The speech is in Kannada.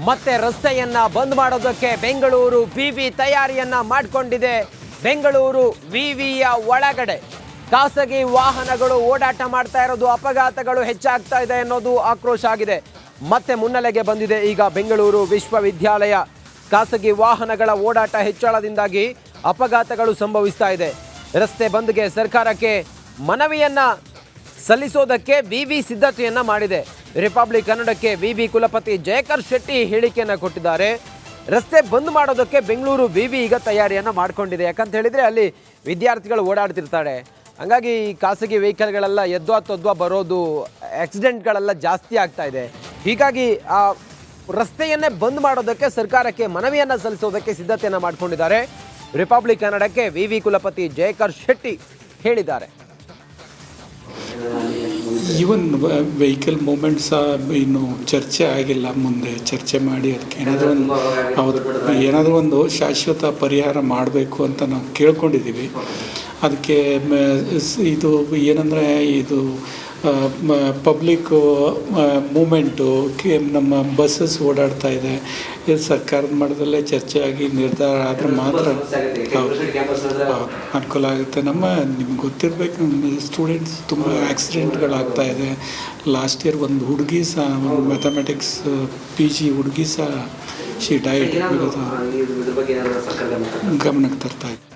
ಮತ್ತೆ ರಸ್ತೆಯನ್ನ ಬಂದ್ ಮಾಡೋದಕ್ಕೆ ಬೆಂಗಳೂರು ವಿವಿ ತಯಾರಿಯನ್ನ ಮಾಡಿಕೊಂಡಿದೆ. ಬೆಂಗಳೂರು ವಿವಿಯ ಒಳಗಡೆ ಖಾಸಗಿ ವಾಹನಗಳು ಓಡಾಟ ಮಾಡ್ತಾ ಇರೋದು, ಅಪಘಾತಗಳು ಹೆಚ್ಚಾಗ್ತಾ ಇದೆ ಅನ್ನೋದು ಆಕ್ರೋಶ ಆಗಿದೆ. ಮತ್ತೆ ಮುನ್ನೆಲೆಗೆ ಬಂದಿದೆ ಈಗ ಬೆಂಗಳೂರು ವಿಶ್ವವಿದ್ಯಾಲಯ. ಖಾಸಗಿ ವಾಹನಗಳ ಓಡಾಟ ಹೆಚ್ಚಳದಿಂದಾಗಿ ಅಪಘಾತಗಳು ಸಂಭವಿಸ್ತಾ ಇದೆ. ರಸ್ತೆ ಬಂದ್ಗೆ ಸರ್ಕಾರಕ್ಕೆ ಮನವಿಯನ್ನ ಸಲ್ಲಿಸೋದಕ್ಕೆ ವಿವಿ ಸಿದ್ಧತೆಯನ್ನ ಮಾಡಿದೆ. ರಿಪಬ್ಲಿಕ್ ಕನ್ನಡಕ್ಕೆ ವಿವಿ ಕುಲಪತಿ ಜಯಕರ್ ಶೆಟ್ಟಿ ಹೇಳಿಕೆಯನ್ನು ಕೊಟ್ಟಿದ್ದಾರೆ. ರಸ್ತೆ ಬಂದ್ ಮಾಡೋದಕ್ಕೆ ಬೆಂಗಳೂರು ವಿವಿ ಈಗ ತಯಾರಿಯನ್ನ ಮಾಡ್ಕೊಂಡಿದೆ. ಯಾಕಂತ ಹೇಳಿದ್ರೆ ಅಲ್ಲಿ ವಿದ್ಯಾರ್ಥಿಗಳು ಓಡಾಡ್ತಿರ್ತಾರೆ, ಹಂಗಾಗಿ ಖಾಸಗಿ ವೆಹಿಕಲ್ಗಳೆಲ್ಲ ಎದ್ವಾ ಬರೋದು, ಆಕ್ಸಿಡೆಂಟ್ಗಳೆಲ್ಲ ಜಾಸ್ತಿ ಆಗ್ತಾ ಇದೆ. ಹೀಗಾಗಿ ಆ ರಸ್ತೆಯನ್ನೇ ಬಂದ್ ಮಾಡೋದಕ್ಕೆ ಸರ್ಕಾರಕ್ಕೆ ಮನವಿಯನ್ನ ಸಲ್ಲಿಸೋದಕ್ಕೆ ಸಿದ್ಧತೆಯನ್ನ ಮಾಡ್ಕೊಂಡಿದ್ದಾರೆ. ರಿಪಬ್ಲಿಕ್ ಕನ್ನಡಕ್ಕೆ ವಿವಿ ಕುಲಪತಿ ಜಯಕರ್ ಶೆಟ್ಟಿ ಹೇಳಿದ್ದಾರೆ. ಈವನ್ ವೆಹಿಕಲ್ ಮೂಮೆಂಟ್ಸ್ ಇನ್ನು ಚರ್ಚೆ ಆಗಿಲ್ಲ. ಮುಂದೆ ಚರ್ಚೆ ಮಾಡಿ ಅದಕ್ಕೆ ಏನಾದರೂ ಒಂದು ಶಾಶ್ವತ ಪರಿಹಾರ ಮಾಡಬೇಕು ಅಂತ ನಾವು ಕೇಳ್ಕೊಂಡಿದ್ದೀವಿ. ಅದಕ್ಕೆ ಇದು ಏನಂದರೆ ಇದು ಪಬ್ಲಿಕ್ ಮೂಮೆಂಟು ನಮ್ಮ ಬಸ್ಸಸ್ ಓಡಾಡ್ತಾ ಇದೆ. ಇದು ಸರ್ಕಾರದ ಮಟ್ಟದಲ್ಲೇ ಚರ್ಚೆ ಆಗಿ ನಿರ್ಧಾರ ಆದರೆ ಮಾತ್ರ ಅನುಕೂಲ ಆಗುತ್ತೆ. ನಿಮ್ಗೆ ಗೊತ್ತಿರಬೇಕು, ಸ್ಟೂಡೆಂಟ್ಸ್ ತುಂಬ ಆಕ್ಸಿಡೆಂಟ್ಗಳಾಗ್ತಾ ಇದೆ. ಲಾಸ್ಟ್ ಇಯರ್ ಒಂದು ಹುಡುಗಿ ಸಹ, ಒಂದು ಮ್ಯಾಥಮೆಟಿಕ್ಸ್ PG ಹುಡುಗಿ ಸಹ ಶಿ ಡೈಡ್. ಗಮನಕ್ಕೆ ತರ್ತಾ ಇದೆ.